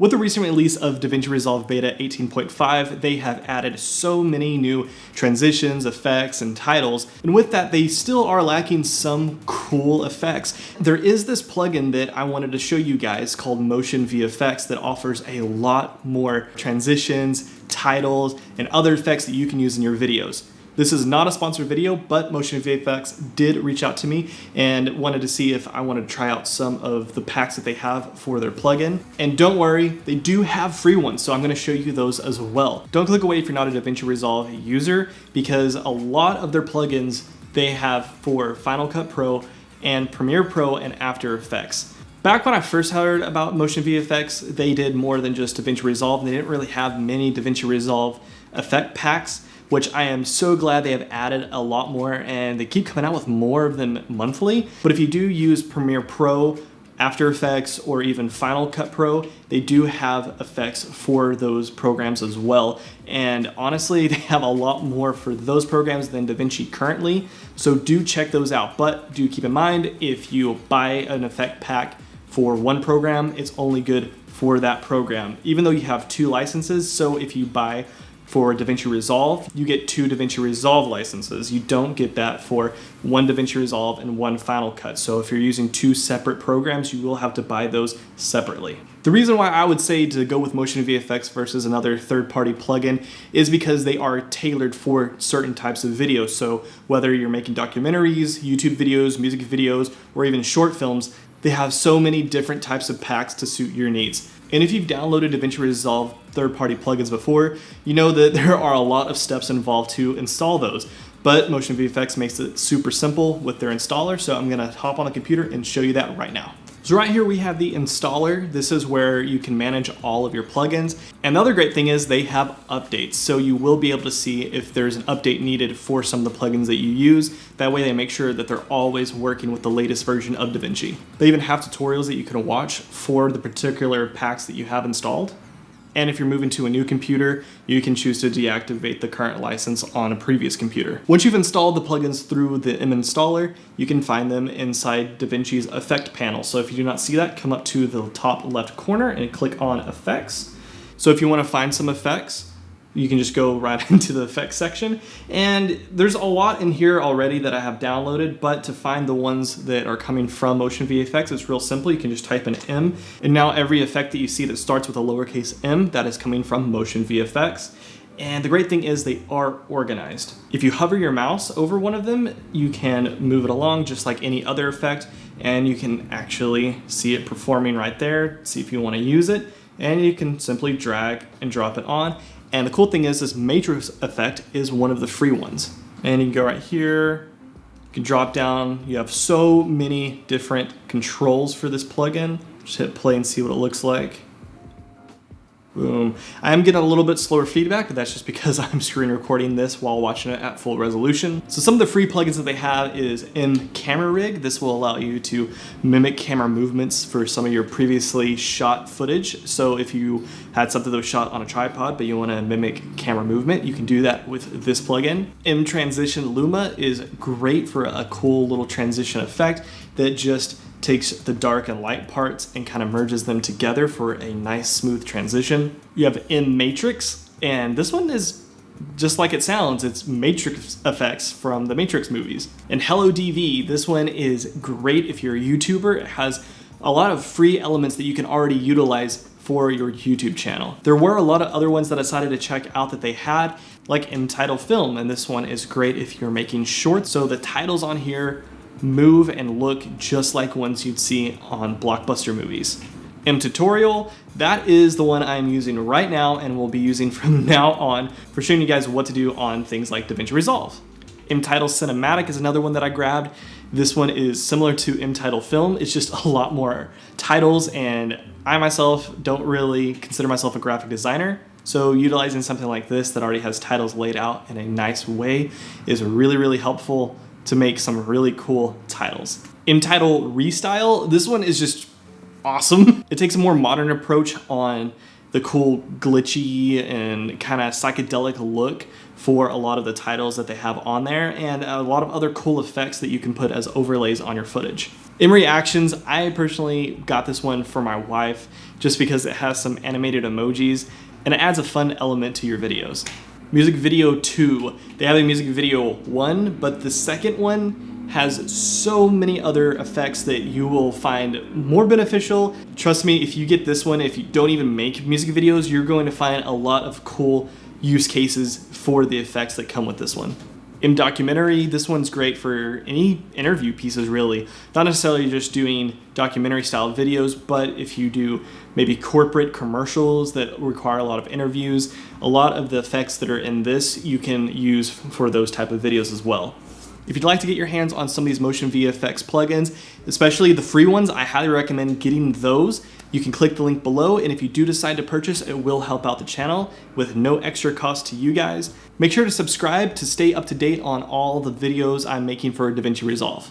With the recent release of Davinci Resolve Beta 18.5, they have added so many new transitions, effects, and titles, and with that, they still are lacking some cool effects. There is this plugin that I wanted to show you guys called MotionVFX that offers a lot more transitions, titles, and other effects that you can use in your videos. This is not a sponsored video, but MotionVFX did reach out to me and wanted to see if I wanted to try out some of the packs that they have for their plugin. And don't worry, they do have free ones, so I'm going to show you those as well. Don't click away if you're not a Davinci Resolve user, because a lot of their plugins they have for Final Cut Pro and Premiere Pro and After Effects. Back when I first heard about MotionVFX, they did more than just Davinci Resolve. They didn't really have many Davinci Resolve effect packs, which I am so glad they have added a lot more, and they keep coming out with more of them monthly. But if you do use Premiere Pro, After Effects, or even Final Cut Pro, they do have effects for those programs as well. And honestly, they have a lot more for those programs than Davinci currently, so do check those out. But do keep in mind, if you buy an effect pack for one program, it's only good for that program, even though you have two licenses. So if you buy for Davinci Resolve, you get two Davinci Resolve licenses. You don't get that for one Davinci Resolve and one Final Cut. So if you're using two separate programs, you will have to buy those separately. The reason why I would say to go with MotionVFX versus another third-party plugin is because they are tailored for certain types of videos. So whether you're making documentaries, YouTube videos, music videos, or even short films, they have so many different types of packs to suit your needs. And if you've downloaded Davinci Resolve third-party plugins before, you know that there are a lot of steps involved to install those. But MotionVFX makes it super simple with their installer, so I'm gonna hop on the computer and show you that right now. So right here we have the installer. This is where you can manage all of your plugins. And the other great thing is they have updates. So you will be able to see if there's an update needed for some of the plugins that you use. That way they make sure that they're always working with the latest version of Davinci. They even have tutorials that you can watch for the particular packs that you have installed. And if you're moving to a new computer, you can choose to deactivate the current license on a previous computer. Once you've installed the plugins through the installer, you can find them inside Davinci's effect panel. So if you do not see that, come up to the top left corner and click on effects. So if you want to find some effects, you can just go right into the effects section. And there's a lot in here already that I have downloaded, but to find the ones that are coming from MotionVFX, it's real simple. You can just type in M, and now every effect that you see that starts with a lowercase m, that is coming from MotionVFX. And the great thing is they are organized. If you hover your mouse over one of them, you can move it along just like any other effect, and you can actually see it performing right there, see if you want to use it, and you can simply drag and drop it on. And the cool thing is this matrix effect is one of the free ones. And you can go right here, you can drop down. You have so many different controls for this plugin. Just hit play and see what it looks like. Boom. I am getting a little bit slower feedback, but that's just because I'm screen recording this while watching it at full resolution. So some of the free plugins that they have is Camera Rig. This will allow you to mimic camera movements for some of your previously shot footage. So if you had something that was shot on a tripod, but you want to mimic camera movement, you can do that with this plugin. Transition Luma is great for a cool little transition effect that just takes the dark and light parts and kind of merges them together for a nice smooth transition. You have Matrix, and this one is just like it sounds. It's Matrix effects from the Matrix movies. And Hello DV, this one is great if you're a YouTuber. It has a lot of free elements that you can already utilize for your YouTube channel. There were a lot of other ones that I decided to check out that they had, like Title Film, and this one is great if you're making shorts. So the titles on here move and look just like ones you'd see on blockbuster movies. Tutorial, that is the one I'm using right now and will be using from now on for showing you guys what to do on things like Davinci Resolve. Title Cinematic is another one that I grabbed. This one is similar to Title Film. It's just a lot more titles, and I myself don't really consider myself a graphic designer. So utilizing something like this that already has titles laid out in a nice way is really, really helpful to make some really cool titles. Title Restyle, this one is just awesome. It takes a more modern approach on the cool glitchy and kind of psychedelic look for a lot of the titles that they have on there, and a lot of other cool effects that you can put as overlays on your footage. In reactions, I personally got this one for my wife just because it has some animated emojis and it adds a fun element to your videos. Music video 2. They have a music video 1, but the second one has so many other effects that you will find more beneficial. Trust me, if you get this one, if you don't even make music videos, you're going to find a lot of cool use cases for the effects that come with this one. In documentary, this one's great for any interview pieces really. Not necessarily just doing documentary style videos, but if you do maybe corporate commercials that require a lot of interviews, a lot of the effects that are in this you can use for those type of videos as well. If you'd like to get your hands on some of these MotionVFX plugins, especially the free ones, I highly recommend getting those. You can click the link below, and if you do decide to purchase, it will help out the channel with no extra cost to you guys. Make sure to subscribe to stay up to date on all the videos I'm making for Davinci Resolve.